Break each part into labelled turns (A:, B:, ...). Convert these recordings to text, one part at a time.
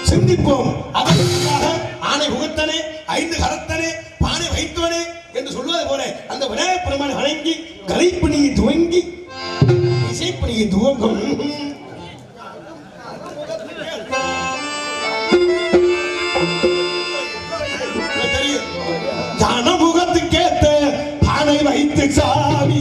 A: சிந்திப்போம். அதற்காக ஆணை முகத்தனே ஐந்து கரத்தனே பானை வைத்தவனே என்று சொல்வது போல அந்த விநாயகப் பெருமானை வணங்கி கலைப்பணியை துவங்கி இசைப்பணியை துவங்கும். ஜனமுகத்துக்கேத்த பானை வைத்து சாமி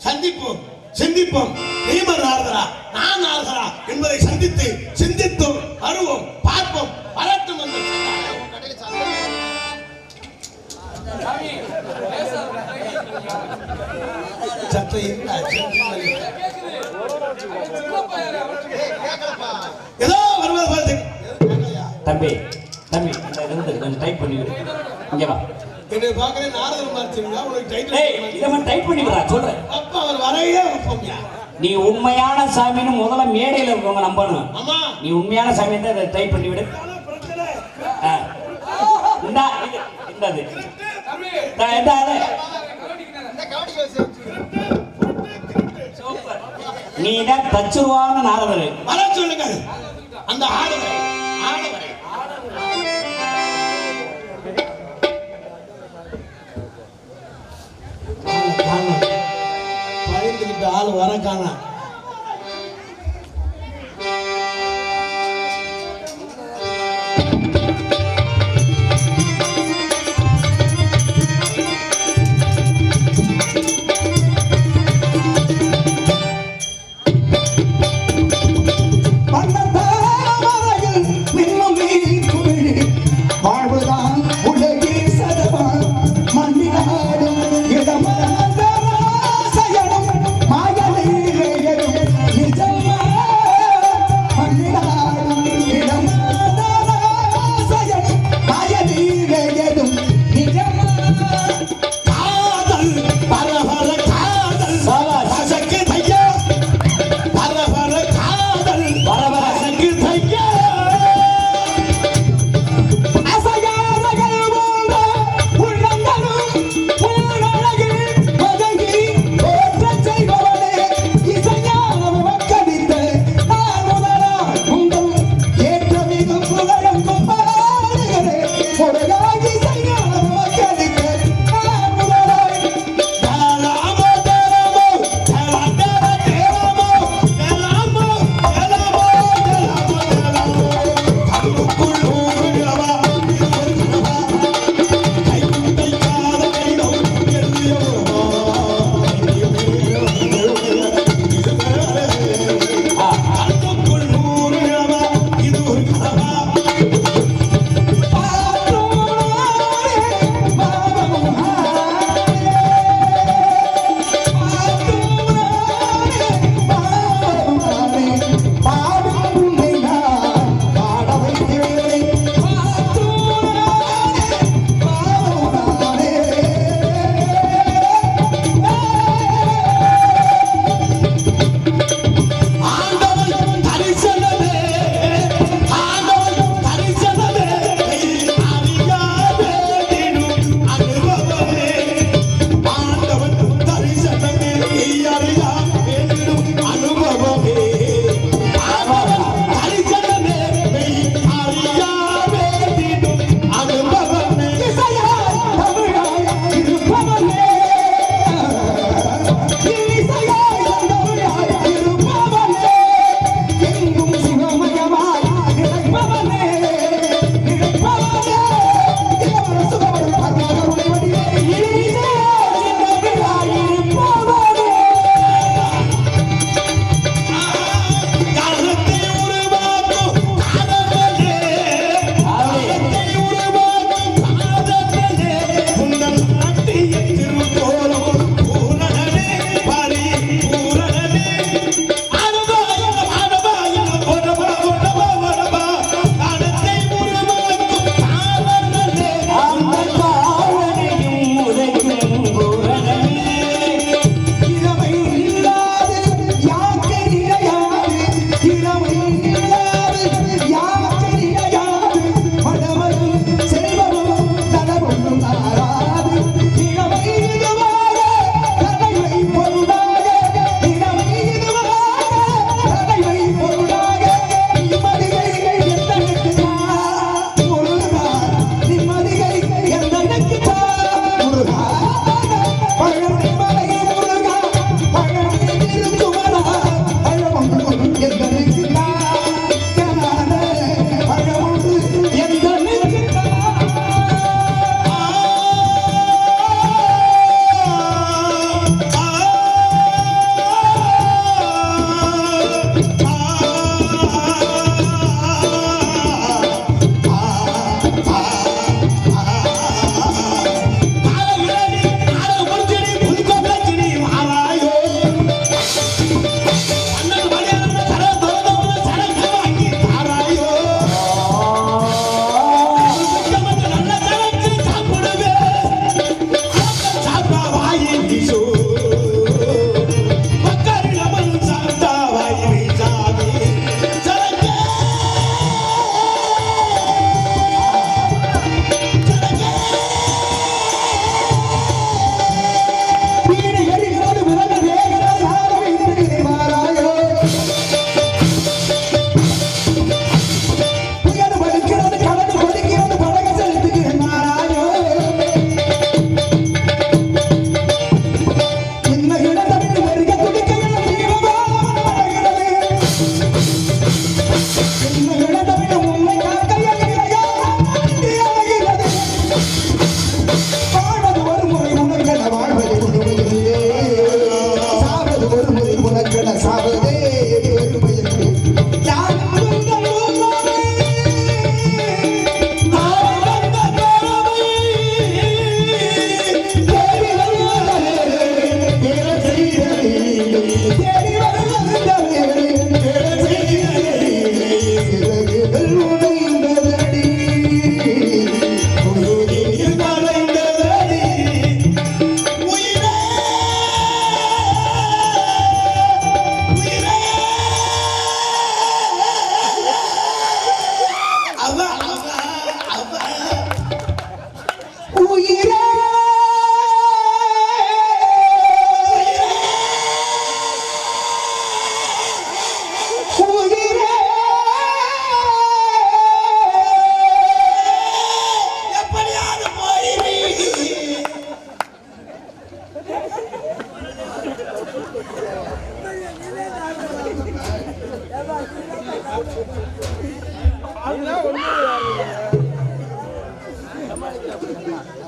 A: சந்திப்போம், சிந்திப்போம். நீமர் நாரதரா நான் நாரதரா என்பதை சந்தித்து சிந்தித்தோம், அறிவோம், பார்ப்போம், வரட்டும் என்று சட்டை ஏதோ வருவது பார்த்து
B: தம்பி தம்பி கொஞ்சம் டைப் பண்ணி விடு. இங்க வா.
A: என்னை பார்க்கறேன் நாரதர் மார்ச்சிங்களா உங்களுக்கு டைட்டில்
B: இதை மட்டும் டைப் பண்ணி விடுறா சொல்றேன்.
A: அப்பா அவர் வரையே வைப்போம்யா.
B: நீ உண்மையான சாமின்னு முதல்ல மேடையில் இருக்கவங்க நம்பணும்.
A: ஆமா
B: நீ உண்மையான சாமி தான் இதை டைப் பண்ணி விடு. நீ தான் தச்சுருவான நாரதர்.
A: வர சொல்லுங்க அந்த ஆடவரை பயந்துகிட்ட ஆள் வர காண
C: வாழ்வுதான் உலகில் சதவா மண்ணினாடும் இடம மாயலை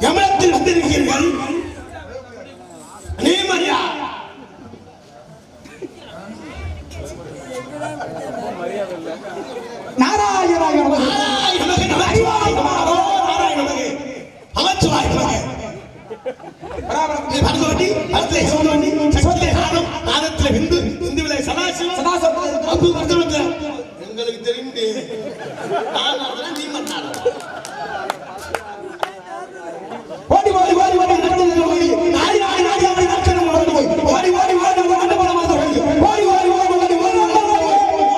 A: யமனத்தில் வந்திருக்கிறீர்கள். அநேகமாரியா
C: நாராயணாய நமக.
A: நாராயணமகே, நமச்சிவாய நமக, நாராயணமகே, நமச்சிவாய நமக. இது பரதவண்டி, பரத்திலே சிவனவண்டி, சக்தியிலே நாதம், நாதத்திலே விந்து, விந்துவிலே சதாசிவம்,
C: சதாசிவம்.
A: அப்பு பரதவண்டில. எங்களுக்கு தெரிந்து நான் நாதனா, நீ மன்னாதனா.
C: ஓடி ஓடி ஓடி ஓடி ஓடி நாடி நாடி நாடி அப்படி நக்கணும் ஓடி போய் ஓடி ஓடி ஓடி ஓடி போன மாதிரி ஓடி ஓடி ஓடி ஓடி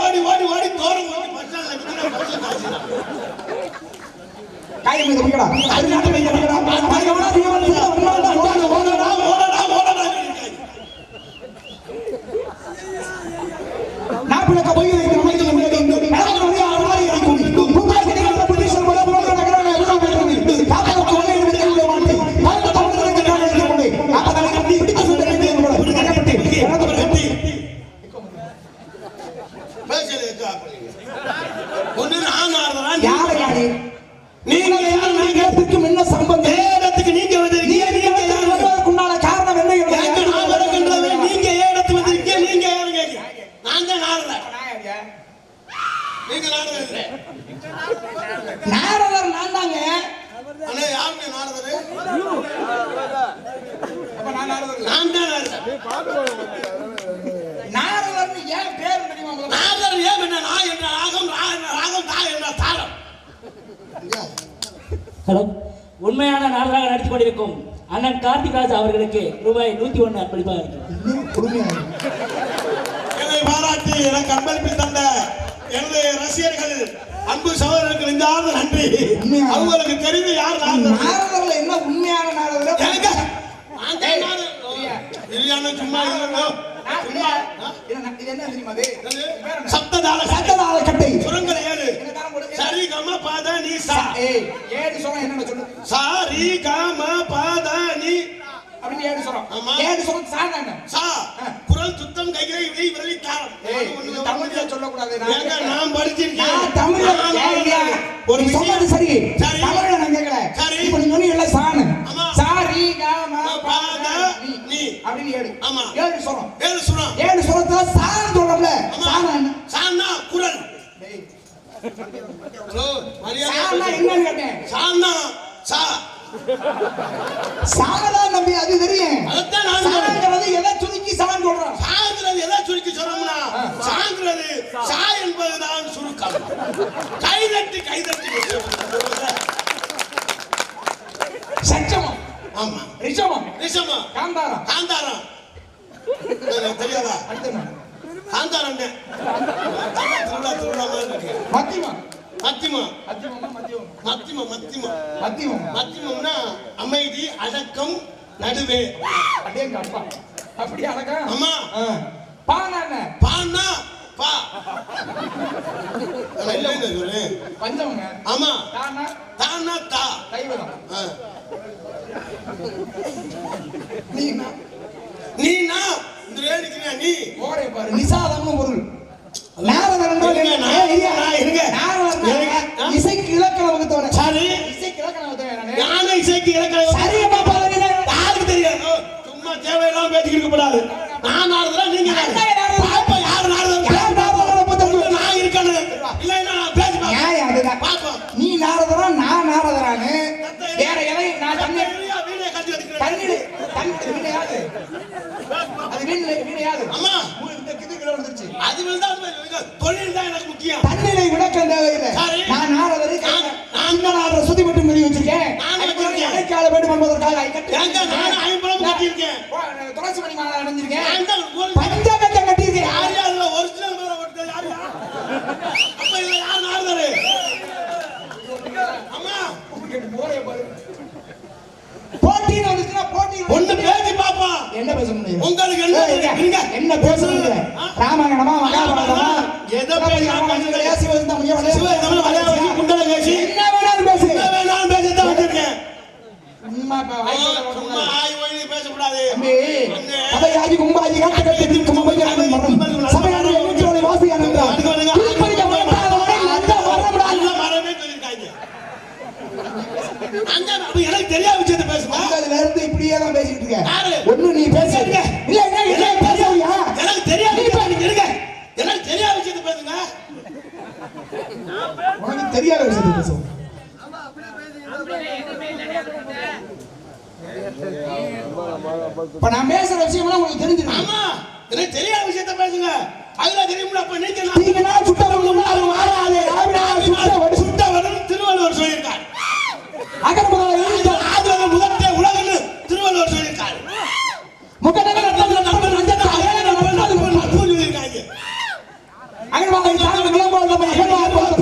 A: ஓடி ஓடி ஓடி தோரம் ஓடி பச்சால கிட்ட பச்சை காசினா.
C: காயம் இது வைக்கடா அது நாட்டு வைக்கடா அது கவனா நீ வந்து ஓடடா ஓடடா
A: ஓடடா ஓடடா.
C: நாப்பிலக்க போய் இந்த மாதிரி வந்து நான் வந்து ஆளாரி இருக்கு பூமா கிட்ட புடிச்சு போல போல நகரங்க எல்லாம் போயிட்டு காப்பா கோலை எடுத்து வந்து பாத்து தவறு கேட்டாங்க இருக்கு அப்ப நான் கட்டி பிடிச்சு சொல்றேன் போல கட்டி எனக்கு கட்டி
A: பேசல இருக்கா அப்படிங்க. ஒண்ணு நான் நாதனா,
C: யார யாரு
A: நீங்க யார்?
C: நீங்க இடத்துக்கு என்ன சம்பந்தம்
A: ஏடத்துக்கு நீங்க வந்திருக்கீங்க. நீங்க யாரு?
C: வந்ததுக்குண்டான காரணம் என்ன
A: எனக்கு நான் வரக்கின்றவே நீங்க ஏடத்து வந்திருக்கீங்க. நீங்க யாரு கேக்குறீங்க? நான் தான் நாரதன். நீங்க நாரதன் இல்ல.
C: நாரதர் நான் தாங்க
A: அண்ணா யாருங்க நாரதரு?
C: அப்ப நான் நாரதர்
A: நான் தான் நாரதன்.
C: நாரதர்னு ஏன் பேர் தெரியுமா உங்களுக்கு?
A: நாரதர் ஏன் என்ன நான் என்ற ராகம், ராகம் தா என்ற தாளம்.
B: ஹலோ, உண்மையான நாடராக நடித்துக் கொண்டிருக்கும் அண்ணன் கார்த்திகாஜ் அவர்களுக்கு ரூபாய் 101 அர்ப்பணிப்பாக இருக்கிறது.
A: என்னை பாராட்டி எனக்கு அன்பளிப்பு தந்த எனது ரசிகர்கள், அன்பு சகோதரர்களுக்கு நெஞ்சார்ந்த நன்றி.
C: உண்மையா?
A: அவங்களுக்கு தெரிந்து யார் நாரதர்?
C: நாரதர்ல என்ன உண்மையான நாரதர்?
A: எனக்கு நான் தான் நாரதன். இல்லையானு சும்மா இல்லைங்க. சும்மா
C: இது என்ன தெரியுமா அது?
A: சப்ததாள
C: சத்ததாள கட்டை.
A: சுரங்கள் ஏழு.
C: என்ன தானம் போடுங்க?
A: சரி கம பாத நீ சா.
C: ஏய், ஏழு சொன்னா என்னன்னு சொல்லு.
A: சாரி கம பாத நீ
C: அப்படின்னு ஏழு சொல்றோம்.
A: ஆமா.
C: ஏழு சொல்றது சாதா என்ன?
A: சா. குரல் சுத்தம் கைகளை விழி விரலி தாளம்.
C: ஏய், இது தமிழ்ல சொல்லக்கூடாது.
A: ஏங்க நான் படிச்சிருக்கேன்.
C: நான் தமிழ்ல ஏய்யா.
A: ஒரு
C: நீ சொன்னது சரி.
A: சரி.
C: தமிழ்ல நான் கேட்கல.
A: சரி.
C: இப்போ நீ சொன்னீங்கல்ல சாணு.
A: ஆமா.
C: சாரி காம
A: பாத நீ
C: அப்படின்னு ஏழு.
A: ஆமா.
C: ஏழு சொல்றோம்.
A: ஏழு சுரம்.
C: ஏழு சொல்றதுல சாணு சொல்றோம்ல.
A: ஆமா.
C: சாணு என்ன?
A: சான்னா குரல்.
C: டேய்,
A: ஹலோ மரியாதை.
C: சாணா என்னன்னு கேட்டேன்.
A: சான்னா சா.
C: சாணா நம்பி அது தெரியும்.
A: அதான் நான் சொல்றேன்.
C: சாங்கிறது எதை சுருக்கி சாணு சொல்றோம்?
A: சாங்கிறது எதை சுருக்கி சொல்றோம்னா சாங்கிறது சா என்பதுதான் சுருக்கம். கைதட்டி கைதட்டி
C: சச்சமம்,
A: ஆமா.
C: ரிஷமம்,
A: ரிஷமம்,
C: காந்தாரம்,
A: காந்தாரம். எனக்கு தெரியாதா?
C: அடுத்து என்ன?
A: காந்தாரம் திருவிழா திருவிழா மாதிரி இருக்கு.
C: மத்தியமம்,
A: மத்தியமம்,
C: மத்தியமம், மத்தியமம்,
A: மத்தியமம், மத்தியமம்.
C: மத்தியமம்.
A: மத்தியமம்னா அமைதி, அடக்கம், நடுவே.
C: அடேங்க அப்பா. அப்படி அழகா?
A: ஆமா.
C: பானா என்ன?
A: பான்னா பா. நான் இல்லைன்னு சொல்றேன்.
C: பஞ்சமங்க.
A: ஆமா.
C: தானா?
A: தான்னா தா.
C: தைவதம்.
A: ஆ.
C: நீனா?
A: நீனா இந்த வேடிக்கையா நீ
C: ஓரே பாரு. நிசாதம்னு பொருள். நாரதன்
A: இருங்க, நான் இருங்க.
C: நாரதன் இசைக்கு இலக்கணம் வகுத்தவன.
A: சரி.
C: இசைக்கு இலக்கணம் வகுத்தவன நானு.
A: நானும் இசைக்கு இலக்கணம்.
C: சரியா பாப்பா வரீங்க.
A: யாருக்கு தெரியும்? சும்மா தேவையில்லாம பேசிக்கிட்டு இருக்கக்கூடாது. நான் நாரதரா நீங்க நாரதரா? பாப்பா யார் நாரதரா?
C: யார் நாரதன் புத்தகம்?
A: நான் இருக்கணும். இல்லைன்னா நான் பேசி
C: நியாயம் அதுதான்.
A: பாப்போம்.
C: நீ நாரதரா நான் நாரதரானு வேற எதை நான் தண்ணி
A: வீடியோ கட்டி வச்சுக்கிறேன்.
C: தண்ணி தண்ணி வீணையாது. அது வீணையாது.
A: அம்மா
C: இந்த கிதுக்குள்ள வந்துருச்சு.
A: அது தான் தொழில் தான் எனக்கு முக்கியம்.
C: தண்ணிலை விளக்க தேவையில்லை.
A: சரி.
C: நான் நாரதரை நான் நாரதரை சுத்தி மட்டும் பண்ணி வச்சிருக்கேன்.
A: நானும்
C: அதுக்கு
A: வச்சிருக்கேன்.
C: இடைக்கால வேண்டும் என்பதற்காக
A: ஏங்க நானும் ஐம்பளம் கட்டியிருக்கேன்.
C: துளசி மணி மாலை அணிஞ்சிருக்கேன்.
A: நான் தான் ஒரு
C: பஞ்சாங்கத்தை கட்டியிருக்கேன்.
A: யார் யார் ஒரிஜினல் மேல ஓட்டு யார் யார்? அப்ப இல்ல யார் நாரதரு? அம்மா
C: போட்டின்னு வந்துச்சுன்னா போட்டி
A: ஒண்ணு பேசி பாப்பா.
C: என்ன பேச முடியும்?
A: உங்களுக்கு என்ன
C: நீங்க என்ன பேச முடியும்? ராமாயணமா மகாபாரதமா
A: எதை பேசினாலும்
C: சிவ
A: மலையாளி குண்டல பேசி
C: என்ன வேணாலும் பேசு.
A: என்ன வேணாலும் பேசி தான் வந்திருக்கேன்.
C: சும்மா
A: சும்மா ஆய் ஓய் பேசக்கூடாது.
C: தம்பி கதையாகி கும்பாகி காட்டு கட்டி நிற்கும் அவையானது மரம் சபையான எண்ணிக்கையோட வாசியான திருப்பதிக்க மாட்டாதவரை அந்த மரம்
A: மரமே சொல்லியிருக்காங்க. அங்க எனக்கு தெரியாது.
C: வச்சுக்க.
A: யாரு?
C: ஒண்ணு நீ பேச.
A: இருங்க.
C: இல்ல என்ன பேசுறியா?
A: எனக்கு தெரியாத விஷயத்தை நீங்க இருங்க. எனக்கு தெரியாத விஷயத்தை பேசுங்க.
C: உனக்கு தெரியாத விஷயத்தை பேசுவோம். இப்ப நான் பேசுற விஷயம்லாம் உங்களுக்கு தெரிஞ்சிருக்கு.
A: ஆமா, எனக்கு தெரியாத விஷயத்தை பேசுங்க. அதுல தெரியும்ல. அப்ப
C: நீங்க நான் சுட்ட வரணும்னா அது மாறாதே.
A: சுட்ட வரணும் திருவள்ளுவர் சொல்லியிருக்கார்.
C: அகர்முதல்
A: ஆதிவர முதற்றே உலகன்னு திருவள்ளுவர் சொல்லியிருக்கார்.
C: முகநகர்
A: சொல்லியிருக்காங்க.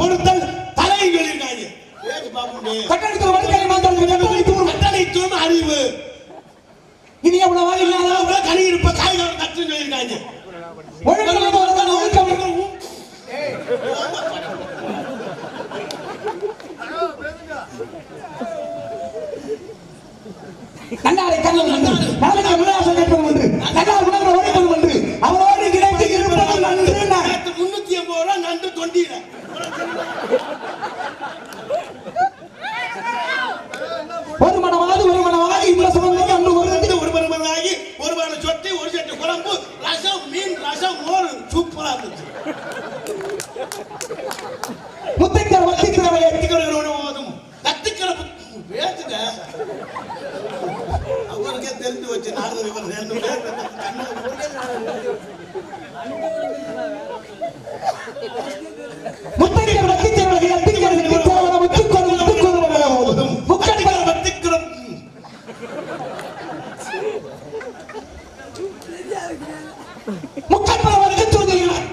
A: பொருத்தல் தலை சொல்லியிருக்காங்க. கட்டளைத்துவம் அறிவு.
C: இனி எவ்வளவு இல்லாத
A: கனி இருப்ப காய்கறி கற்றுன்னு சொல்லியிருக்காங்க.
C: கண்ணாரை கண்ணன் என்று நாளைக்கு விளையாட்டு கேட்பது என்று கண்ணார் உணர்வு ஓடிப்பது என்று அவரோடு கிடைத்து இருப்பது நன்று.
A: 380 ரூபா நன்று தொண்டியில
C: ஒரு மனமாகி இந்த சுமந்தது அன்று
A: ஒரு மனமாகி ஒரு மன சொட்டி ஒரு சட்டி குழம்பு ரசம் மீன் ரசம் மோர் சூப்பரா இருந்துச்சு.
C: முத்திக்கிற வத்திக்கிறவரை
A: ஓதும் கத்துக்கிற பேசுங்க. அவருக்கே தெரிஞ்சு வச்சு நாரதர் இவர் 2 பேர்
C: முத்திக்கிற வத்திக்கிறவரை ஓதும்
A: முக்கடிக்கிற வத்திக்கிறோம்.
C: முக்கடிப்பவருக்கு சொல்லுகிறார்.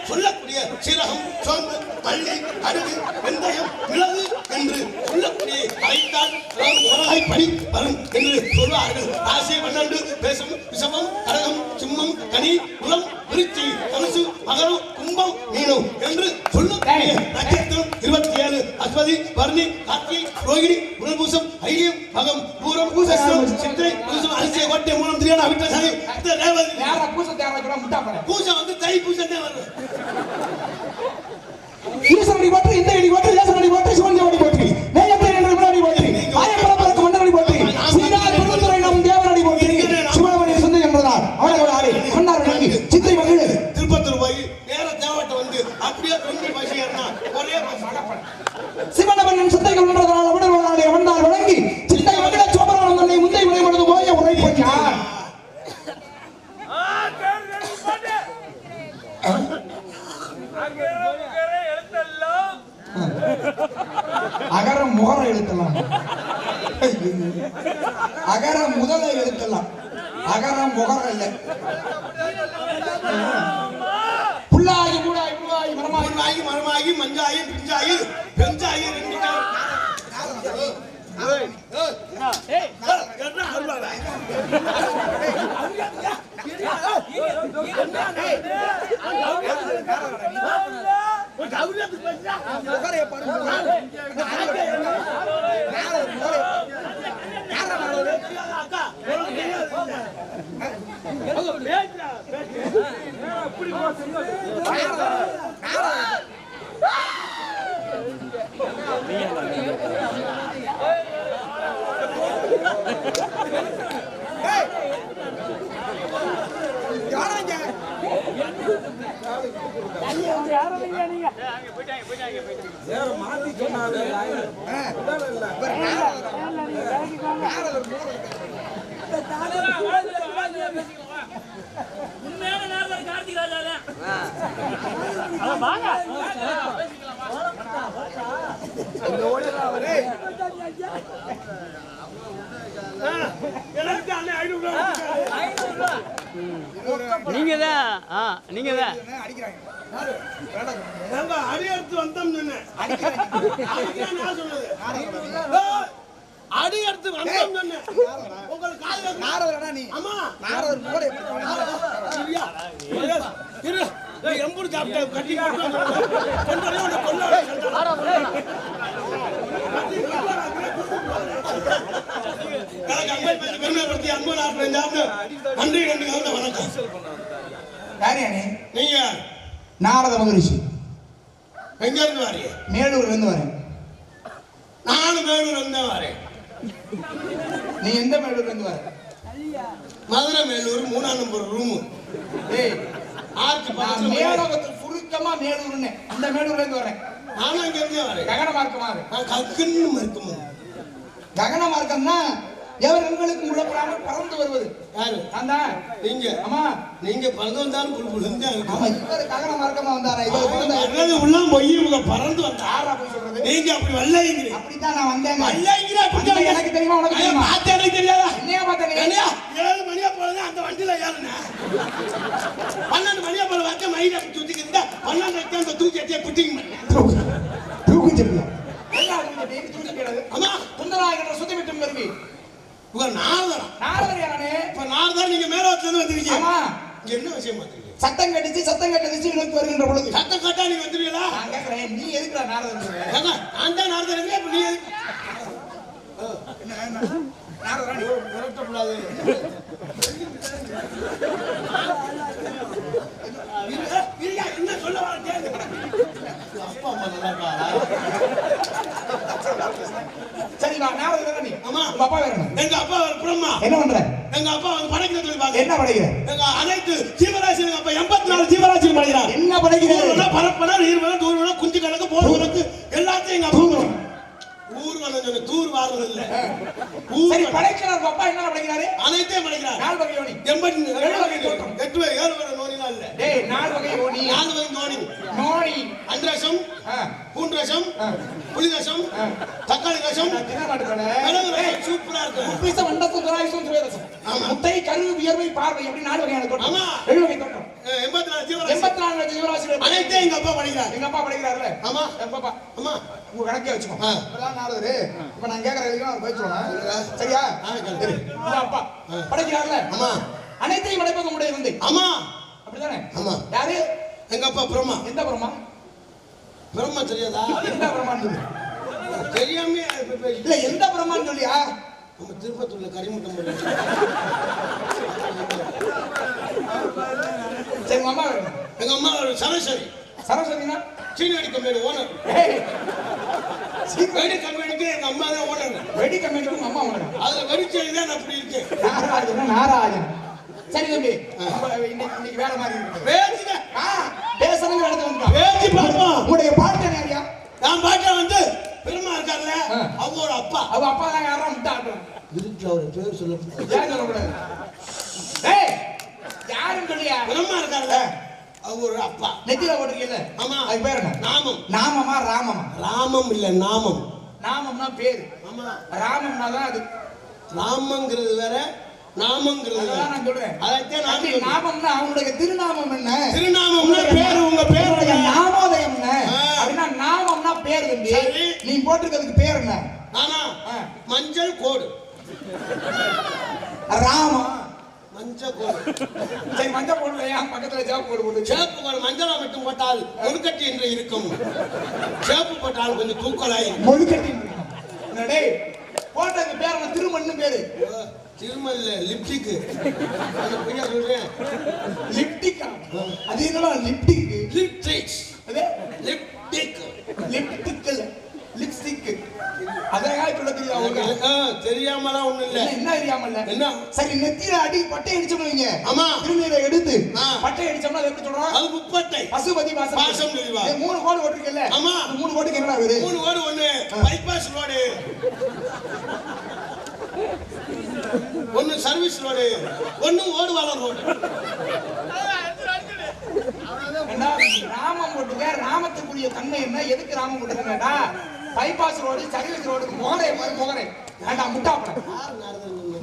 C: சொல்லக்கூடிய சீரகம் சோம்பு பள்ளி கடுகு வெந்தயம் மிளகு என்று சொல்லக்கூடிய அழைத்தால் படி வரும் என்று சொல்வார்கள். ஆசை 12 பேசும் விஷமம் கடகம் சிம்மம் கனி குலம் விருச்சி தனுசு மகரம் கும்பம் மீனம் என்று சொல்லக்கூடிய நட்சத்திரம் 27 அஸ்வதி பரணி கார்த்திகை ரோகிணி புனர்பூசம் ஐயம் மகம் பூரம் பூசம் சித்திரை பூசம் அரிசிய கோட்டை மூலம் திரியானா விட்ட சனி ரேவதி பூசம் வந்து தை பூசம் தான் வருது. ஈஸ்வரனை போற்றி இந்த இடி போற்றி ஈஸ்வரனை போற்றி சிவன் தேவனை போற்றி நேயத்தை என்ற விடாடி போற்றி ஆயப்பரப்பரக்கு மன்னனை போற்றி சீனார் பெருந்துரை நம் தேவனை போற்றி சிவனவனை சொந்த என்பதால் அவனை ஆடி கொண்டார் விளங்கி சித்தை மகிழ்
A: திருப்பத்தூர் போய் நேர தேவட்ட வந்து அப்படியே தொங்கி பசியர்னா ஒரே
C: சிவனவன் சித்தைகள் என்றதால் அவனோடு ஆடி அவனால் விளங்கி சித்தை மகிழ சோபரான தன்னை முந்தை விளைமனது போய உரை பண்ணார். அகர முகர எழுத்தலாம், அகர முதல எழுத்தலாம், அகர முகர இல்ல. புல்லாகி மூடாகி புல்லாகி
A: மரமாகி மரமாகி மஞ்சாயி பிஞ்சாயி பெஞ்சாயி
B: உண்மையான நாரதர் கார்த்திக் ராஜா தான். வாங்க
D: நீங்க தான் நீங்க தான்
A: அடி எடுத்து வந்தோம் சொன்னேன். நான் சொன்னது அடி எடுத்து வந்தோம் சொன்னேன். உங்களுக்கு காதுல
C: நாரதரடா நீ
A: ஆமா
C: நாரதர் கூட
A: சரியா இரு நீ எம்பூர் சாப்பிட்ட கட்டி கொண்டு வந்து கொல்ல பெருமைப்படுத்தி அன்போடு நன்றி நன்றி வணக்கம்.
C: யாரியானே
A: நீங்க
C: நாரத மகரிஷி
A: எங்க இருந்து வரீங்க?
C: மேலூர்ல இருந்து வரேன்.
A: நானும் மேலூர்ல இருந்து வரேன்.
C: நீ எந்த மேலூர்ல இருந்து வர?
A: மதுரை மேலூர் 3ஆம் நம்பர் ரூம்.
C: ஏய்
A: ஆர்ச்சி
C: நான்
A: பக்கத்துல
C: மேலோகத்தில் சுருக்கமா மேலூர்னு அந்த மேலூர்ல இருந்து வரேன்.
A: நானும் அங்க இருந்து வரேன்.
C: ககன மார்க்கமா
A: நான் கக்குன்னு மறுக்கும்.
C: ககன மார்க்கம்னா எவர்களுக்கு முழப்படாமல் பறந்து வருவது.
A: யாரு?
C: நான் தான்.
A: நீங்க
C: ஆமா
A: நீங்க பறந்து வந்தாலும் புல்
C: ஆமா இவர் ககன மார்க்கமா வந்தாரா? இவர்
A: உள்ள போய் இவங்க பறந்து வந்தா
C: யாரா போய் சொல்றது?
A: நீங்க அப்படி வல்லைங்க.
C: அப்படித்தான் நான் வந்தேன்.
A: வல்லைங்க
C: வந்தது எனக்கு தெரியுமா உனக்கு தெரியுமா?
A: பார்த்தா எனக்கு தெரியாதா?
C: என்னையா பார்த்த நீ?
A: என்னையா 7 மணியா போறது அந்த வண்டியில ஏறுனேன். 12 மணியா போற வச்ச மயில தூக்கிட்டு 12 அந்த தூக்கி எட்டிய புட்டிங்க.
C: தூக்கு சொல்லுங்க. என்ன தூக்கி தூக்கி கேளு.
A: அம்மா
C: சுந்தராயகன்ற சுத்தி விட்டு மருவி.
A: உங்க நாரதரா?
C: நாரதர் யாரனே?
A: இப்ப நாரதர் நீங்க மேலோத்துல இருந்து வந்திருக்கீங்க.
C: ஆமா.
A: இங்க என்ன விஷயம் வந்திருக்கீங்க?
C: சத்தம் கட்டிச்சு நோக்கி வருகின்ற பொழுது
A: சத்தம் கட்டா நீங்க வந்துருவீங்களா?
C: நான் கேக்குறேன் நீ எதுக்குடா நாரதர் சொல்ற?
A: ஏங்க நான் தான் நாரதர் இல்லையா? இப்ப நீ எதுக்கு?
C: நாரதரா நீ
A: விரட்டக்கூடாது. என்ன சொல்ல வர கேளு. அப்பா அம்மா நல்லா இருக்காரா?
C: சரி வா நாரதர் நீ.
A: ஆமா.
C: உங்க அப்பா வேற என்ன?
A: எங்க அப்பா ஒரு பிரம்மா.
C: என்ன பண்ற?
A: எங்க அப்பா வந்து படைக்கிறது பாங்க.
C: என்ன படைக்கிற?
A: எங்க அனைத்து ஜீவராசி எங்க அப்பா 84 ஜீவராசி படைக்கிறார்.
C: என்ன படைக்கிற?
A: பரப்பனா நீர்வன தூர்வன குஞ்சு கணக்கு போர் கணக்கு எல்லாத்தையும் எங்க அப்பா ஊர்வன சொன்ன தூர் வாரது இல்ல.
C: சரி படைக்கிறார் உங்க அப்பா என்ன படைக்கிறாரு?
A: அனைத்தையும் படைக்கிறார்.
C: 4 வகை யோனி.
A: 7 வகை தோட்டம். 8 வகை 7 வகை நோனிலாம் இல்ல.
C: டேய் 4 வகை யோனி.
A: 4 வகை நோனி.
C: நோனி
A: அண்டரசம், பூண்டரசம், புளிரசம், தக்காளி ரசம்,
C: தினமாட்டுக்கடை.
A: மிளகு ரசம் சூப்பரா இருக்கு.
C: உப்பிச வண்டசம் துராயுசம் சுவேரசம்.
A: ஆமா.
C: முட்டை கரு வியர்வை பார்வை அப்படி 4 வகையான தோட்டம்.
A: ஆமா.
C: 7 வகை தோட்டம்.
A: 84 ஜீவராசி.
C: 84 ஜீவராசிகள்
A: அனைத்தையும் எங்க அப்பா படைக்கிறார்.
C: எங்க அப்பா படைக்கிறாருல?
A: ஆமா.
C: எங்க அப்பா
A: ஆமா.
C: உங்க கணக்கே வச்சுக்கோ.
A: ஆ.
C: இப்பதான் நாரதரு. இப்ப நான் கேக்குற வரைக்கும் அவர் போய் சொல்லணும். சரியா?
A: சரி.
C: உங்க அப்பா படைக்கிறாருல?
A: ஆமா.
C: அனைத்தையும் படைப்பது உங்களுடைய இருந்து.
A: ஆமா.
C: அப்படிதானே?
A: ஆமா.
C: யாரு?
A: எங்க அப்பா பிரம்மா.
C: எந்த பிரம்மா?
A: பிரம்மா தெரியாதா?
C: எந்த பிரம்மான்னு சொல்லு.
A: தெரியாமே
C: இல்ல எந்த பிரம்மான்னு சொல்லியா?
A: நம்ம திருப்பத்தூர்ல கரிமுட்டம் போடுறோம்.
C: சரி உங்க அம்மா வேணும்.
A: எங்க அம்மா ஒரு சரஸ்வதி.
C: சரஸ்வதினா?
A: சீனடி கம்பெனி ஓனர்.
C: ஏய்,
A: வெடி கம்பெனிக்கு எங்க அம்மா தான் ஓனர்.
C: வெடி கம்பெனிக்கு உங்க அம்மா வேணும்.
A: அதுல வெடிச்சது தான் அப்படி இருக்கு.
C: நாராயணன். சரி தம்பி இன்னைக்கு வேற மாதிரி இருக்கு.
A: வேடிங்க.
C: பேசணுங்க இடத்துல வந்து
A: வேடி பாப்பா.
C: உங்களுடைய பாட்டு யாரியா?
A: நான் பாட்ட வந்து பெருமா இருக்கார்ல அவரோட அப்பா.
C: அவ அப்பா தான் யாரா முட்டை ஆட்டும்.
A: இருக்கு அவர் பேர் சொல்ல.
C: ஏன் சொல்லக்கூடாது? ஏய் யாருன்னு சொல்லியா?
A: பெருமா இருக்கார்ல அவரோட அப்பா.
C: நெத்தியில போட்டிருக்கீல்ல?
A: ஆமா.
C: அது பேர் என்ன?
A: நாமம்.
C: நாமமா ராமமா?
A: ராமம் இல்ல நாமம்.
C: நாமம்னா பேரு.
A: ஆமா.
C: ராமம்னா தான் அது.
A: ராமங்கிறது வேற நாமங்கிறது வேற.
C: அதான் நான் சொல்றேன்.
A: அதைத்தான் நான்
C: அப்படி
A: சொல்றேன்.
C: நாமம்னா அவங்களுடைய திருநாமம் என்ன?
A: திருநாமம்னா பேரு உங்க பேருடைய
C: நாமோதயம் என்ன? அப்படின்னா நாமம்னா பேர் தம்பி.
A: சரி.
C: நீ போட்டிருக்கிறதுக்கு பேர் என்ன?
A: ஆனா மஞ்சள் கோடு.
C: ராமா.
A: மஞ்சள் கோடு.
C: சரி மஞ்சள் போடலையா? பக்கத்துல சேப்பு கோடு போட்டு.
A: சேப்பு கோடு மஞ்சளா மட்டும் போட்டால் முழுக்கட்டி என்று இருக்கும். சேப்பு போட்டால் கொஞ்சம் தூக்கலாய்.
C: மொழுக்கட்டி. டேய் போட்டதுக்கு பேர் என்ன திருமண்ணு பேரு
A: திருமல்ல லிப்டிக்கு அந்த பையன் சொல்றேன்
C: லிப்டிக்கா அது என்னடா லிப்டிக்
A: லிப்டிக்ஸ்
C: அது
A: லிப்டிக்
C: லிப்டிக்கல் லிப்ஸ்டிக் அதனால சொல்ல தெரியும் அவங்க
A: தெரியாமலாம் ஒண்ணும் இல்ல
C: என்ன தெரியாமல்ல
A: என்ன
C: சரி நெத்தியில அடி பட்டை அடிச்சோம்னு வைங்க
A: ஆமா
C: திருநீரை எடுத்து
A: ஆ.
C: பட்டை அடிச்சோம்னா அது எப்படி சொல்றோம்
A: அது முப்பட்டை
C: பசுபதி வாசம்
A: வாசம் சொல்லுவா.
C: 3 கோடு போட்டுருக்கல
A: ஆமா.
C: 3 கோடுக்கு என்னடா பேரு
A: 3 ஓடு ஒண்ணு பைபாஸ் ரோடு ஒண்ணு சர்வீஸ் ரோடு ஒண்ணு ஓடுவாளர் ரோடு
C: என்ன ராமம் போட்டுக்க ராமத்துக்குரிய தன்மை என்ன எதுக்கு ராமம் போட்டுக்கடா பைபாஸ் ரோடு சர்வீஸ் ரோடு முகரே முகரே ஏண்டா முட்டாப்பட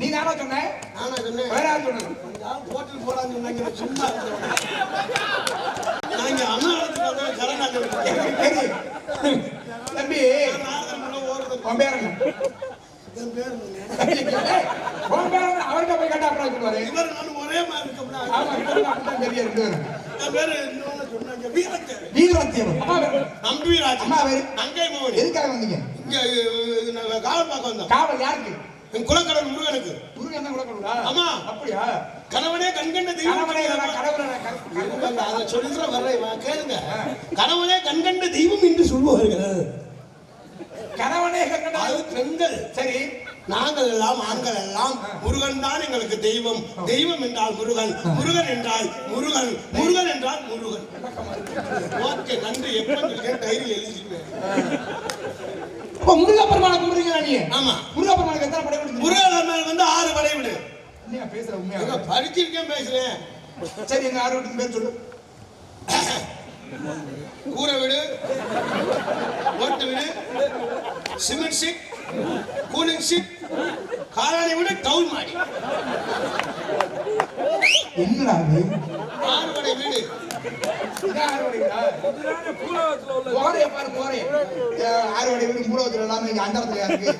C: நீ நானா சொன்ன
A: நானா சொன்னேன்
C: வேற யார் சொன்னது
A: ஹோட்டல் போடான்னு சொன்னாங்க சும்மா நாங்க அண்ணாத்துக்கு வந்து கரநாட்டு
C: தம்பி
A: ஓடுறது
C: உன் பேர் என்ன
A: என் பேர்
C: உன் பேர் என்ன அவர்கிட்ட போய் கேட்டா அப்புறம் சொல்லுவாரு
A: இவர் நானும் ஒரே மாதிரி இருக்கோம்னா
C: ஆமா அப்படிதான் தெரிய ரெண்டு பேரும்
A: என் பேரு இன்னொன்னு சொன்னாங்க வீரத்தேவன்
C: வீரவத்தியம் அப்பா பேரு
A: நம்பிராஜ்
C: அம்மா பேரு
A: நங்கை மோகன்
C: எதுக்காக வந்தீங்க
A: இங்க நாங்க காவல் பார்க்க வந்தோம்
C: காவல் யாருக்கு
A: என் குலக்கடல் முருகனுக்கு
C: முருகன் தான் கூட கொடுடா
A: ஆமா.
C: அப்படியா
A: கணவனே கண்கண்ட
C: கணவனே
A: தெய்வம்
C: கடவுளை
A: அதை சொல்லிட்டு வர்றேன் கேளுங்க கணவனே கண்கண்ட தெய்வம் என்று சொல்லுவார்கள்
C: கணவனே கண்டா
A: அது பெண்கள்
C: சரி
A: நாங்கள் எல்லாம் ஆண்கள் எல்லாம் முருகன் தான் எங்களுக்கு தெய்வம் தெய்வம் என்றால் முருகன் முருகன் என்றால் முருகன் முருகன் என்றால் முருகன் ஓகே நன்றி எப்ப டைரியில் எழுதிருக்கேன்
C: அப்ப முருகப்பெருமானை கும்பிடுறீங்களா நீ
A: ஆமா
C: முருகப்பெருமானுக்கு எத்தனை படை கொடுத்தீங்க
A: முருகன் மேல் வந்து 6 படை விடு
C: என்ன பேசுற உண்மையா
A: எங்க படிச்சிருக்கேன் பேசுறேன்
C: சரி எங்க 6 வீட்டுக்கு பேர் சொல்லு
A: கூரை வீடு ஓட்டு வீடு சிமெண்ட் ஷீட் கூலிங் ஷீட் காலாணி வீடு டவுன் மாடி
C: என்னடா இது
A: 6 படை வீடு
C: இதான் 6 வடைங்களா போறே பாரு போறே 6 வடை வீடு மூலவத்துல எல்லாமே இங்க அண்டரத்துல இருக்கு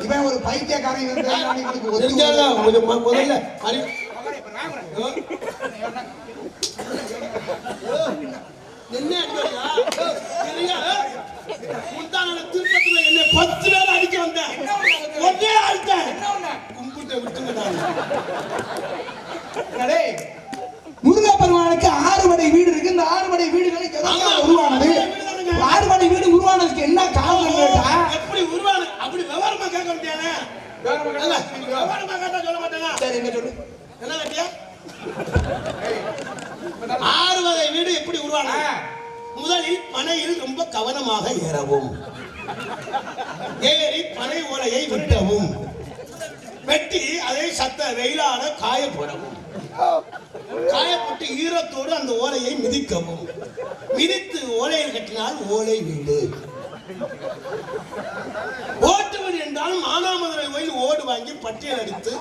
C: இவன் ஒரு பைத்தியக்காரன் இருந்தா நான் இவனுக்கு
A: தெரிஞ்சாதா முதல்ல அறி என்ன அடிக்கறியா சரியா முந்தான திருப்பத்துல என்ன 10 பேர் அடிக்க வந்தேன் ஒரே ஆள்தான் கும்பிட்டு விட்டுங்கடா
C: டேய் முருகப்பெருமானுக்கு 6 வடை வீடு இருக்கு இந்த 6 வடை வீடுகளுக்கு எதனால உருவானது 6 வடை வீடு உருவானதுக்கு என்ன காரணம் கேட்டா
A: எப்படி உருவானது அப்படி விவரமா கேட்க முடியானே விவரமா கேட்டா சொல்ல மாட்டேனா
C: சரி என்ன சொல்லு
A: என்ன கேட்டியா 6 வகை வீடு எப்படி உருவானது முதலில் பனையில் ரொம்ப கவனமாக ஏறவும் ஏறி பனை ஓலையை வெட்டவும் வெட்டி அதை சத்த வெயிலான காய போடவும் காயப்பட்டு ஈரத்தோடு அந்த ஓலையை மிதிக்கவும் மிதித்து ஓலையை கட்டினால் ஓலை வீடு ஓட்டு வீடு என்றால் மானாமதுரை போய் ஓடு வாங்கி பட்டியல் அடித்து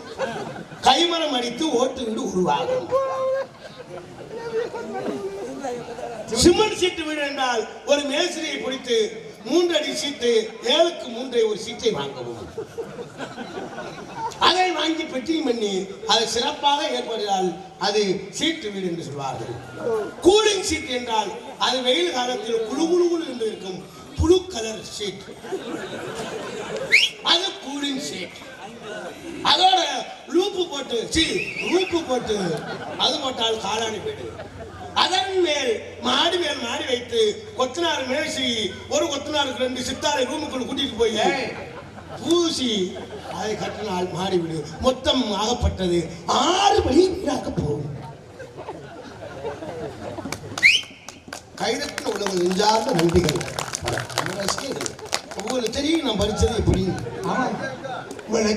A: கைமரம் அடித்து ஓட்டு வீடு உருவாகும் சிமெண்ட் சீட்டு வீடு என்றால் ஒரு மேஸ்திரியை பிடித்து 3 அடி சீட்டு 7க்கு 3 ஒரு சீட்டை வாங்கவும் அதை வாங்கி பெட்டிங் பண்ணி அதை சிறப்பாக ஏற்படுத்தால் அது சீட்டு வீடு என்று சொல்வார்கள் கூலிங் சீட் என்றால் அது வெயில் காலத்தில் குழு குழு என்று இருக்கும் புழு கலர் சீட் அது கூலிங் சீட் அதோட ரூப்பு போட்டு அது போட்டால் காலாணி வீடு அதன் மேல் மாடி வைத்து கொத்தனார் மேசி ஒரு கொத்தனாருக்கு 2 சித்தாரை ரூமுக்குள்ள கூட்டிட்டு போய் பூசி அதை கட்டினால் மாடி வீடு மொத்தம் ஆகப்பட்டது 6 படி வீடாக போகும் கைதத்தில் உள்ளவங்க நெஞ்சார்ந்த நன்றிகள் உங்களுக்கு தெரியும் நான் படிச்சது எப்படி
C: ஆமா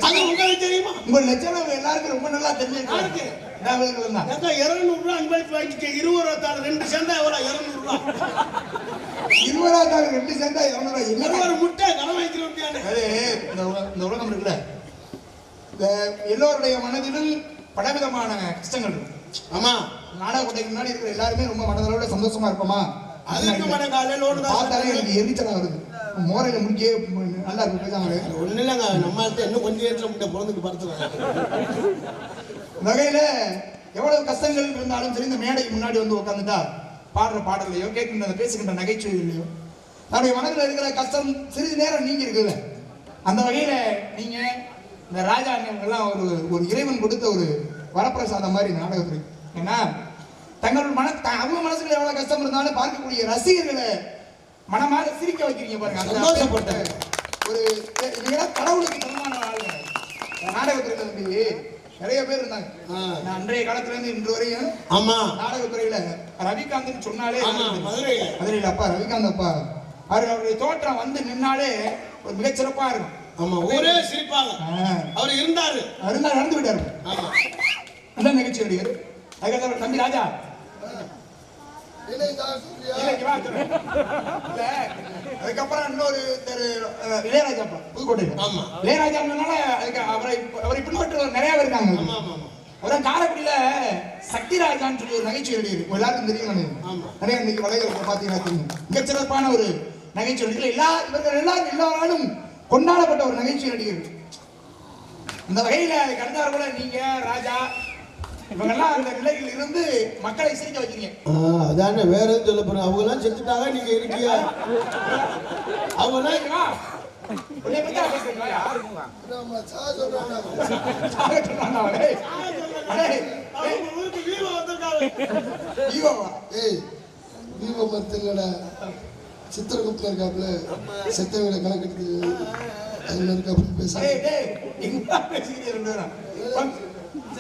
A: அது உங்களுக்கு தெரியுமா
C: உங்க லட்சணம் எல்லாருக்கும் ரொம்ப நல்லா தெரிஞ்சிருக்கு நான் வேணும்னா
A: 200 ரூபாய் அன்பளிப்பு வாங்கிக்க 20 2 சேர்ந்தா எவ்வளவு 200 ரூபாய்
C: 20,000 2 சேர்ந்தா 200 என்ன
A: ஒரு முட்டை கடன் வாங்கிக்கிறோம்
C: இந்த உலகம் இருக்குல்ல எல்லோருடைய மனதிலும் பலவிதமான கஷ்டங்கள் இருக்கு
A: ஆமா
C: நாடகத்துக்கு முன்னாடி இருக்கிற எல்லாருமே ரொம்ப மனதளவுல சந்தோஷமா இருப்போமா
A: அதுக்கு மன காலையில
C: பார்த்தாலே எனக்கு எரிச்சலா வருது மோரையில முடிக்கே நல்லா இருக்கு பேசாமலே
A: ஒண்ணு இல்லைங்க நம்ம இன்னும் கொஞ்சம் நேரத்துல முட்டை பிறந்துட்டு படுத்துக்கலாம்
C: வகையில எவ்வளவு கஷ்டங்கள் இருந்தாலும் சரி இந்த மேடைக்கு முன்னாடி வந்து உட்காந்துட்டா பாடுற பாடலையோ கேட்கின்ற பேசுகின்ற நகைச்சுவையிலையோ நம்முடைய மனதில் இருக்கிற கஷ்டம் சிறிது நேரம் நீங்க இருக்குல்ல அந்த வகையில நீங்க இந்த ராஜா அண்ணன்கள்லாம் ஒரு இறைவன் கொடுத்த ஒரு வரப்பிரசாதம் மாதிரி நாடகத்துறை. ஏன்னா தங்களோட அவங்க மனசுல எவ்வளவு கஷ்டம் இருந்தாலும் பார்க்கக்கூடிய ரசிகர்களை மனமாற சிரிக்க வைக்கிறீங்க பாருங்க.
A: சந்தோஷப்பட்ட
C: ஒரு கடவுளுக்கு சமமான ஆளுங்க நாடகத்துறையில வந்து நிறைய பேர் இருந்தாங்க. நான் அன்றைய காலத்துல இருந்து இன்று வரையும்
A: ஆமா
C: நாடகத்துறையில ரவிகாந்த் சொன்னாலே
A: மதுரையில
C: அப்பா ரவிகாந்த் அப்பா அவருடைய தோற்றம் வந்து நின்னாலே ஒரு மிகச்சிறப்பா இருக்கும்.
A: ஆமா ஊரே சிரிப்பாங்க. அவர் இருந்தாரு
C: நடந்து விட்டாரு.
A: ஆமா
C: நல்ல நிகழ்ச்சி நடிகர். அதுக்கப்புறம் தம்பி ராஜா அதுக்கப்புறம் இன்னொரு இளையராஜா புதுக்கோட்டை.
A: ஆமா
C: இளையராஜா அவரை பின்பற்ற நிறைய இருக்காங்க. அப்புறம் காரைக்குடியில சக்திராஜான்னு சொல்லி ஒரு நகைச்சுவை நடிகர் எல்லாருக்கும் தெரியும். நிறைய இன்னைக்கு வலைகள் பாத்தீங்கன்னா தெரியும். மிகச்சிறப்பான ஒரு நகைச்சுவை நடிகர். இவர்கள் எல்லாரும் கொண்டாடப்பட்ட ஒரு நகைச்சுவை நடிகர். இந்த வகையில கடந்தார கூட நீங்க ராஜா இவங்கெல்லாம் அந்த நிலையில் இருந்து மக்களை சிரிக்க வைக்கிறீங்க.
A: அதானே வேற எதுவும் சொல்ல போறேன். அவங்க எல்லாம் செத்துட்டாங்க, நீங்க இருக்கீங்க. அவங்க எல்லாம்
E: சித்திரகுப்தர் இருக்காப்புல செத்தவங்களை கணக்கெடுத்து அதுல இருக்காப்புல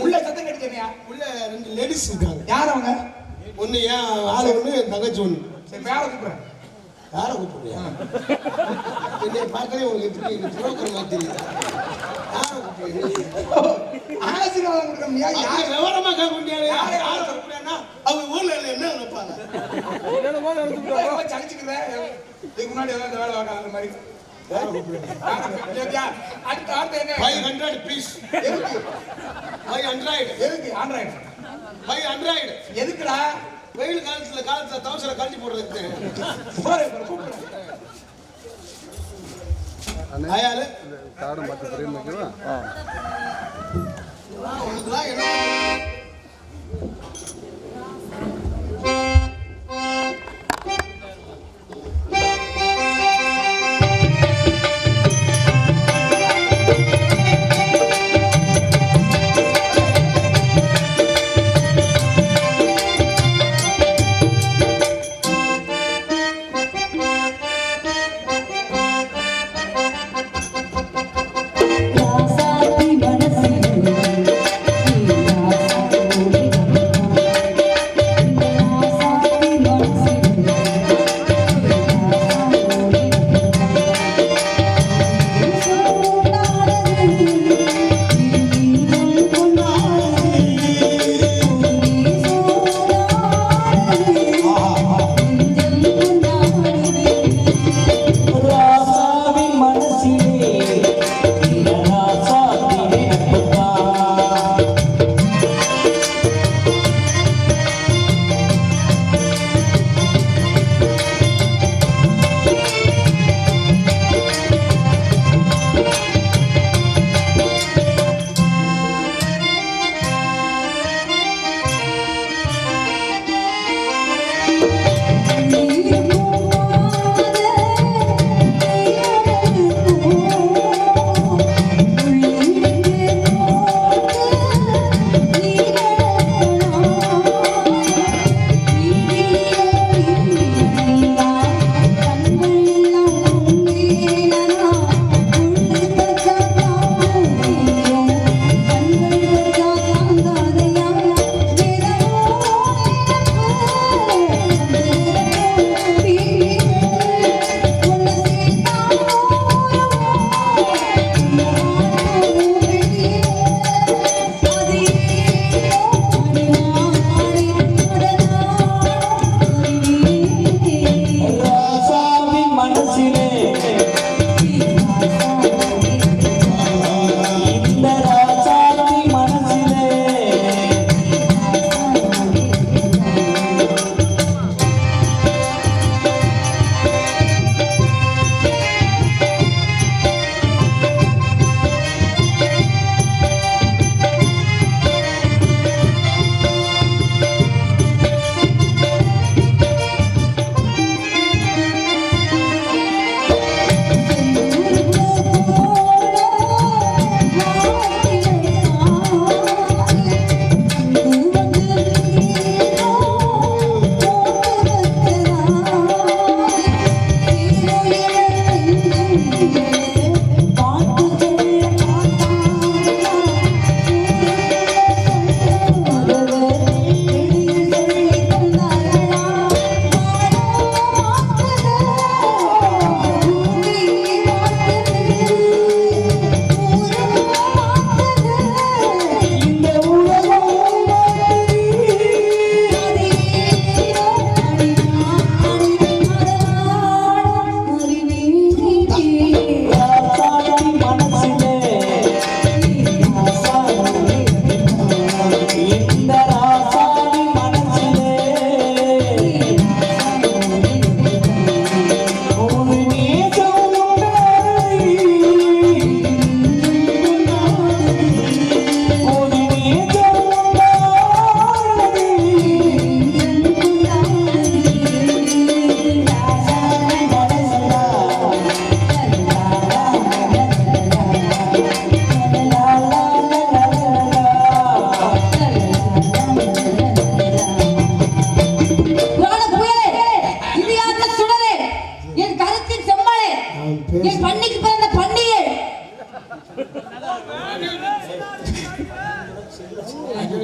C: உள்ள சத்தம் கட்டியா?
A: உள்ள 2 லேடிஸ் இருக்காங்க.
C: யார் அவங்க?
A: ஒண்ணு ஏன் ஆளு, ஒண்ணு தங்கச்சி ஒண்ணு.
C: சரி பேர கூப்பிடுறேன்.
A: யாரை கூப்பிடுறியா? என்னை பார்க்கவே உங்களுக்கு எப்படி புரோக்கர் மாதிரி தெரியுது. யாரை கூப்பிடுறீங்க?
C: ஆசீர்வாதம் கொடுக்கணும்யா.
A: யார் விவரமா கேட்க முடியாது. யாரை கூப்பிடுறேன்னா அவங்க ஊர்ல என்ன நினைப்பாங்க?
C: சளிச்சுக்கிறேன் இதுக்கு முன்னாடி ஏதாவது வேலை பார்க்காத அந்த மாதிரி.
A: 500 பீஸ். 500
C: எதுக்கு? ஆண்ட்ராய்டு
A: 500
C: எதுக்குடா?
A: வெயில் காலத்துல தவசர கழட்டி போடுறதுக்கு. ஆயாலு
E: காரணம் பார்த்து தெரியுமா?
A: என்ன
F: ராசாத்தி மனசில்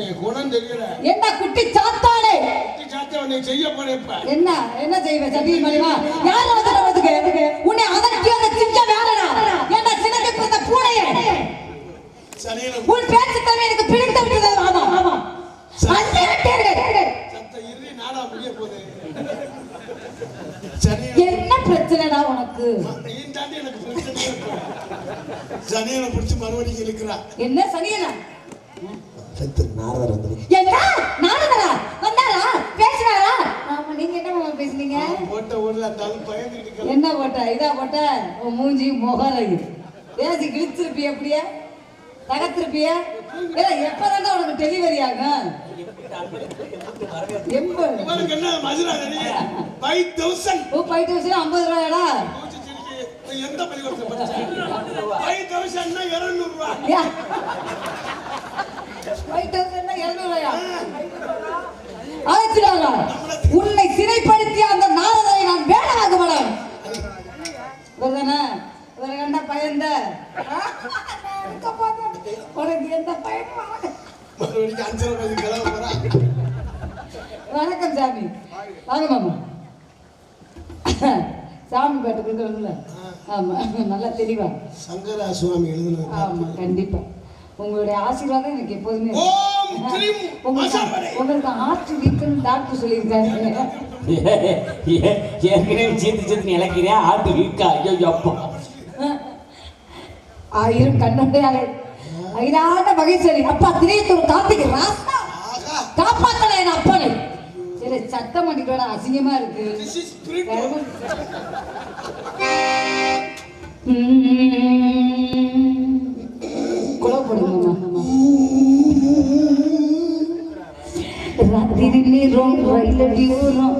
A: என் குணம் தெரியல.
F: என்ன குட்டி சாத்தாளே
A: குட்டி சாத்தா உன்னை செய்ய போறேன் இப்ப.
F: என்ன செய்வ சபி மலிவா யார வந்து உன்னை அதற்கு அந்த சிங்க வேறடா என்ன சின்னக்கு பிறந்த பூனையே
A: சனியில
F: உன் பேச்சு தவிர எனக்கு பிடித்து விட்டது ஆமா ஆமா
A: சத்த இறுதி நாடா முடிய போகுது. சனியில
F: என்ன பிரச்சனைடா உனக்கு
A: நீ தாண்டி எனக்கு பிரச்சனை இருக்கு. சனியில பிடிச்சு மறுபடியும் இழுக்கிறா.
F: என்ன சனியனா
C: செத்து நாரதர் வந்து
F: என்ன நானுடா வந்தாரா பேசினாரா ஆமா நீங்க என்ன மாமா பேசுனீங்க
A: போட்ட ஊர்ல இருந்தாலும் பயந்துட்டு இருக்க.
F: என்ன போட்ட இதா போட்ட உன் மூஞ்சி முகரை பேசி கிழிச்சிருப்பிய அப்படியே தகத்திருப்பிய எப்பதான் உனக்கு டெலிவரி ஆகும்
A: இவனுக்கு என்ன மதுரா தெரியுங்க 5000
F: ஓ 5000 50 ரூபாயாடா
A: எந்த பள்ளிக்கூடத்துல படிச்ச 5000 னா 200 ரூபாய்.
F: 5000 200 ஆச்சுடாங்க உன்னை சிறைப்படுத்திய அந்த நாரதரை நான் வேணாக மாட்டேன் இவர்தானே இவரை கண்ட பயந்த உனக்கு எந்த பயனும்
A: மறுபடியும் 5 ரூபாய் கிளம்ப போறா.
F: வணக்கம் சாமி வாங்க மாமா சாமி பாட்டு கொடுக்குறோம்ல ஆமா நல்லா தெளிவா
A: சங்கரா சுவாமி எழுதுனது.
F: ஆமா கண்டிப்பா உங்களுடைய ஆசீர்வாதம் எனக்கு எப்போதுமே
A: ஓம் கிரீம் மசாமரே.
F: உங்களுக்கு ஆற்று வீக்குன்னு டாக்டர் சொல்லியிருக்காரு
B: ஏற்கனவே சீத்து இழக்கிறியா ஆட்டு வீக்கா ஐயோ அப்பா
F: 1000 கண்ணுடையாளே ஐரான மகேஸ்வரி அப்பா திரையத்தூர் கார்த்திகை ராசா காப்பாத்தல என் அப்பனை சரி சத்தம் பண்ணிட்டோட அசிங்கமா இருக்கு
A: This is spiritual.
F: குலவு போடுங்க மாமா ராத்திரி நேரம் ரயிலடி ஓரம்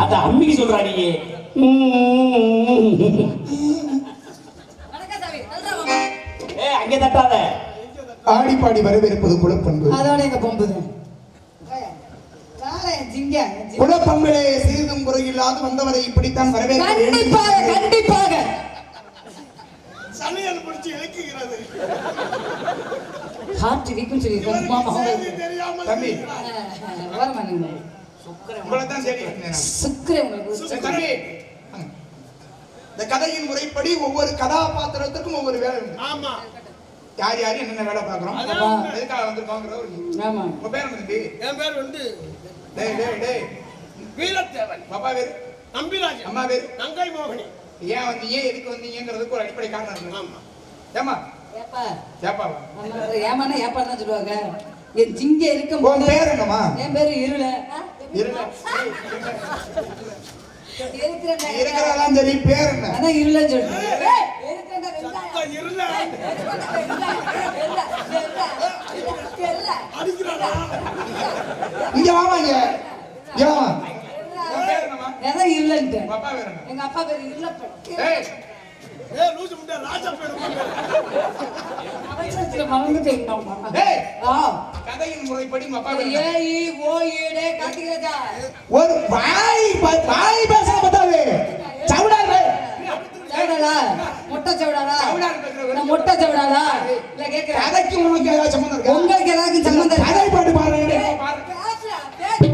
B: அத அம்மிக்கு சொல்றா நீ அங்கே தட்டாத
C: ஆடி பாடி வரவேற்பது குலப்பண்பு
F: அதோட எங்க பொம்புது
C: குலப்பண்பிலே சிறிதும் குறையில்லாது வந்தவரை இப்படித்தான் வரவேற்க
F: கண்டிப்பாக கண்டிப்பாக
A: சனியல் பிடிச்சு இழுக்குகிறது.
F: ஹார்ட் வீக்கும் சொல்லியிருக்கேன் மாமா
A: செய்தி தெரியாமல்
C: தம்பி.
F: வரமானுங்க
C: உங்களை தான் தேடி வந்தேன் நான்.
F: சுக்கரன் உங்களுக்கு
C: தம்பி இந்த கதையின் முறைப்படி ஒவ்வொரு கதாபாத்திரத்துக்கும் ஒவ்வொரு வேலை உண்டு.
A: ஆமா
C: யார் யார் என்னென்ன வேலை பார்க்குறோம்
A: அதான்
C: எதுக்காக வந்திருக்கோங்கிற ஒரு
F: ஆமா
C: உங்க பேர் என்ன தம்பி?
A: என் பேர் வந்து
C: டேய் டேய் டேய்
A: வீரத்தேவன்.
C: பாப்பா பேரு
A: நம்பிராஜ்.
C: அம்மா பேரு
A: நங்கை மோகினி.
C: ஏன் வந்தீங்க எதுக்கு வந்தீங்கிறதுக்கு ஒரு அடிப்படை காரணம் இருக்கு.
A: ஆமா
C: ஏமா
F: ஏப்பா
C: ஏப்பாவா
F: ஏமானா ஏப்பான்னு தான் சொல்லுவாங்க என் ஜிங்க இருக்கும்
C: உன் பேர் என்னம்மா?
F: என் பேரு இருள
C: இருங்க
F: இருக்கிறேன்டா.
C: இருக்கிறதெல்லாம் சரி பேர் என்ன?
F: அதான் இருளன்னு சொல்றேன் இருக்கிறேன்டா, வெங்காயம்.
A: இருல
F: இருள.
C: இங்க வாமா இங்க இங்க வாமா. உன் பேர் என்னம்மா?
F: அதான் இருளன்ட்டு
C: உங்க அப்பா பேர் என்ன?
F: எங்க அப்பா பேரு இருளப்பன்
C: ஏய்
A: ஏய் லூசு முண்டை ராஜா பேர்
F: அவசரத்துல மறந்துட்டேன்
C: ஏய்
F: ஆ
C: கதையின் முறைப்படி உங்க அப்பா பேர் என்ன?
F: ஏய் ஓயிடே கார்த்திகராஜா
C: ஒரு வாய் பேச பத்தாது சவுடாரு
F: சவுடாடா மொட்டை சவுடாடா
C: சவுடாரு பேசுற
F: நான் மொட்டை சவுடாடா இல்ல கேக்குறேன்
C: கதைக்கு உனக்கு ஏதாவது சம்பந்தம் இருக்கா?
F: உங்களுக்கு ஏதாவது சம்பந்தம்
C: கதை பாட்டு பாருங்க
F: பேசுடா, பேசு.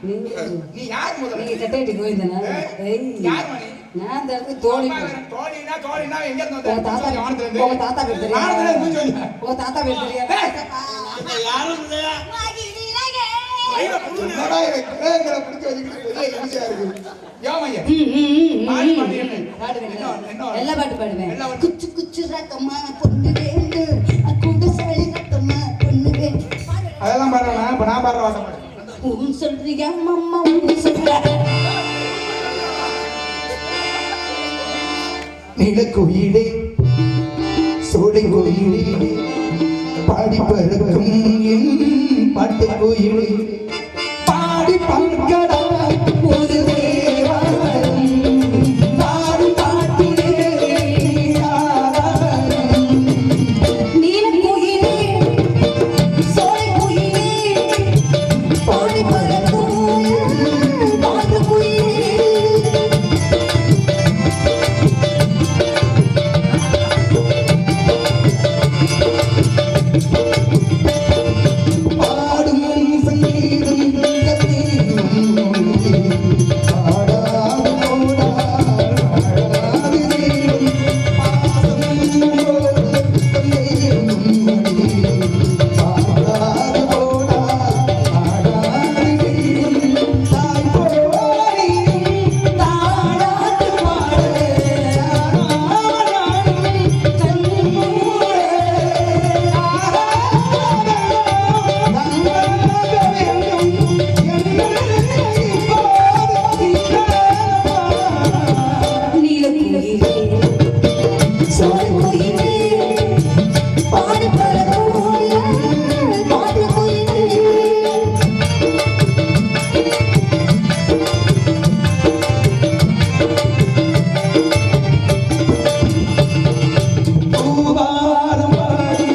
C: நீ யார் முதல்ல?
F: நீங்க கட்டையடி கோவிந்தனா? ஏய்,
C: யார் மணி?
F: நான் இந்த இடத்துக்கு தோழி.
C: தோழினா எங்க இருந்து
F: உங்க தாத்தா
C: வானத்துல இருந்து?
F: உங்க தாத்தா பேர் தெரியுமா?
C: வானத்துல இருந்து சொல்லு.
F: உங்க தாத்தா பேர் தெரியாதா?
A: யாரும் இல்லையா?
E: என்னடா இவன் கிரகங்களை பிடிக்க வச்சுக்கிட்டு பெரிய ஈஸியா இருக்கு.
C: யோமையா
F: பாடுவேன்.
C: என்ன?
F: எல்லா பாட்டு பாடுவேன்.
C: எல்லா பாட்டு.
F: குச்சு குச்சு ரத்தம்மா பொண்ணு வேண்டு அக்குண்ட சளி ரத்தம்மா பொண்ணு வேண்டு.
C: அதெல்லாம் பாடுறேன். இப்ப நான் பாடுற வாட்ட பாடு.
F: உன் சொல்றியா அம்மா உன் சொல்றியா?
C: நிலக்குயிலே சோலை கோயிலே பாடி பறக்கும் என் பாட்டு கோயிலே பாடி பங்கடா ஒரு தேவாரம் பாடி பாட்டிலே
F: நீலக்குயிலே சோலை குயிலே பாடி பறக்கும் பாட்டு குயிலே.
C: பாடும் சங்கீதம் பாடாது போடா பாடாது தேவன் பாசம் பாடாது போடா பாடாது தேவன் தாய் போடி தாடாது பாடே
F: நீலக்குயிலே சோலை குயிலே பாடி பறக்கும் பாட்டு குயிலே.
C: பூவாரம் பாடி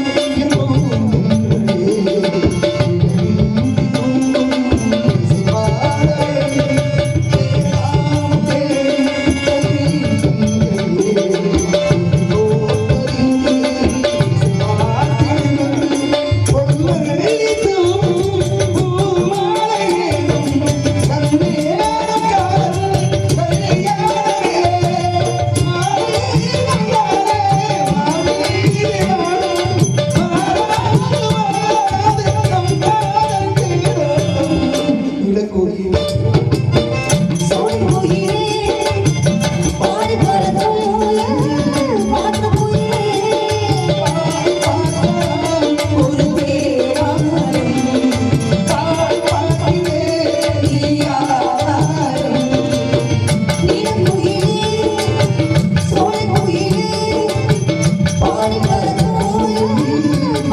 F: சோலை குயிலே பாடி பறக்கும் பாட்டு குயிலே. ஒரு தேவாரம் நீயாதாரம். நீலக்குயிலே சோலை குயிலே பாடி பறக்கும்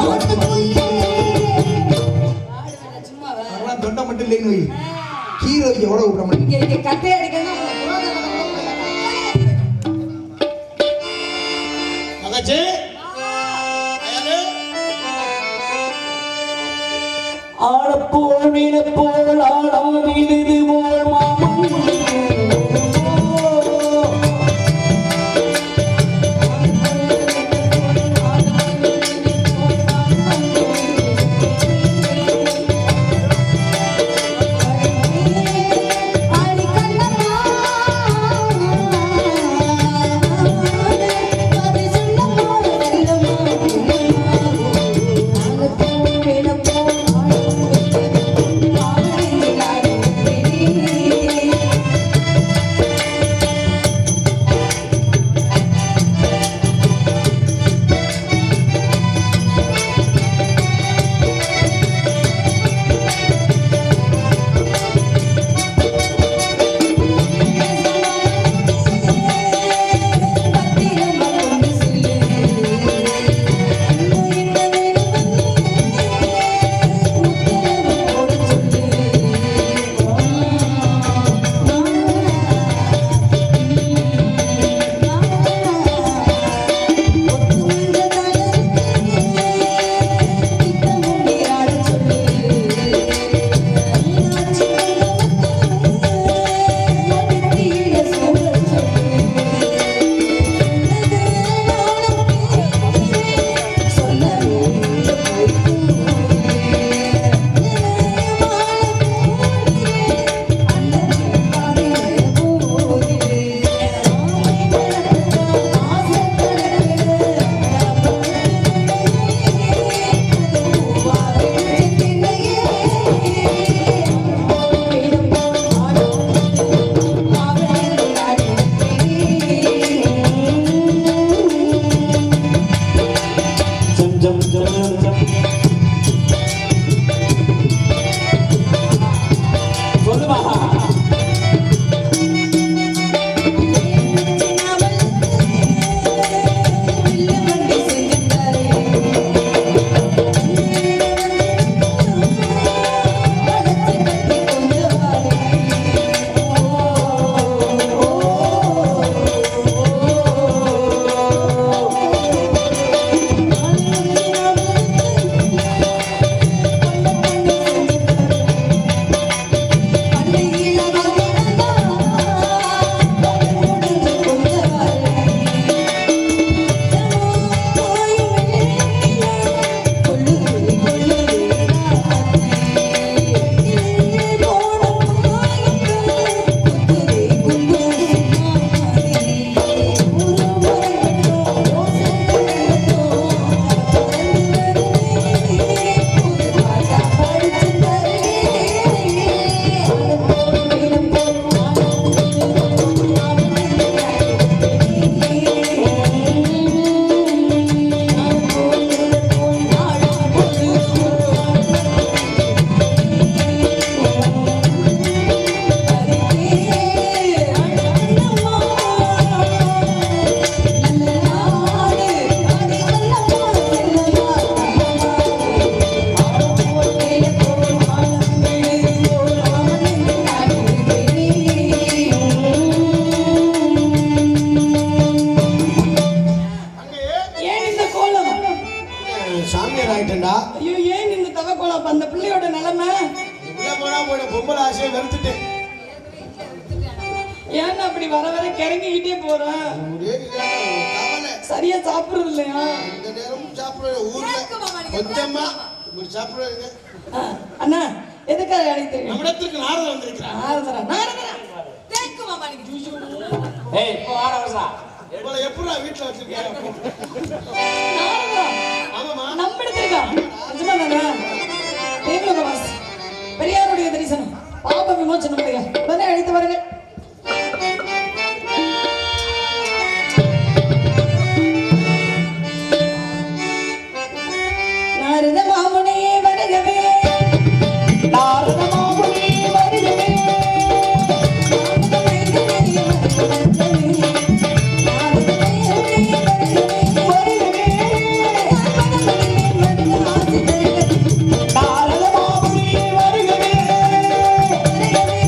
F: பாட்டு குயிலே. பாடுவேன் சும்மா
C: அதெல்லாம் தொண்டை மட்டும் இல்லைன்னு வை. ஹீரோ எவ்வளவு விட முடியும்?
F: இங்க கட்டை அடிக்கணும்
A: மகச்சே அயலே
B: ஆடப்போல் மீனப்போல் ஆடம் மீது போல் மாமன்
F: ஆடி கண்ணம்மா அது சொல்லம்மா செல்லம்மா நாங்க தூங்கினப்போ ஆடும்
A: பொம்பளை ஆசையை வெறுத்துட்டேன்.
F: ஏன்னா அப்படி வர வர கிறங்கிக்கிட்டே போறேன்.
E: ஒரே இதான கவலை.
F: சரியா சாப்பிடுறது இல்லையா?
E: இந்த நேரமும் சாப்பிடுற ஊர்ல கொஞ்சமா இப்படி சாப்பிடுறாங்க.
F: அண்ணா எதுக்காக அழைத்தீங்க?
A: நம்மிடத்திற்கு நாரதர் வந்திருக்கிறார்.
F: நாரதரா?
B: ஏய் இப்போ வாடா வரசா.
A: இவளை எப்படிடா வீட்டுல வச்சிருக்காரு?
F: நாரதரா?
A: ஆமாமா.
F: நம்மிடத்திற்கா? நிஜமா தானே? தேவலோகவாஸ் பெரியாருடைய தரிசனம் பாப விமோசனம் உடனே அழைத்து வருங்கள். நாரத மாமுனியே வருகவே, நாரத மாமுனியே வருகவே, நாரத மைந்தனே வருகவே, நாரத மைந்தனே வருகவே, வருகவே, நாரத மாமுனியே வருகவே, வருகவே,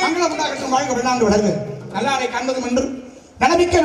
C: மங்களம் உண்டாகட்டும், வாழ்க விளையாண்டு வளர்க. நல்லாரை காண்பதும் என்று நலமிக்க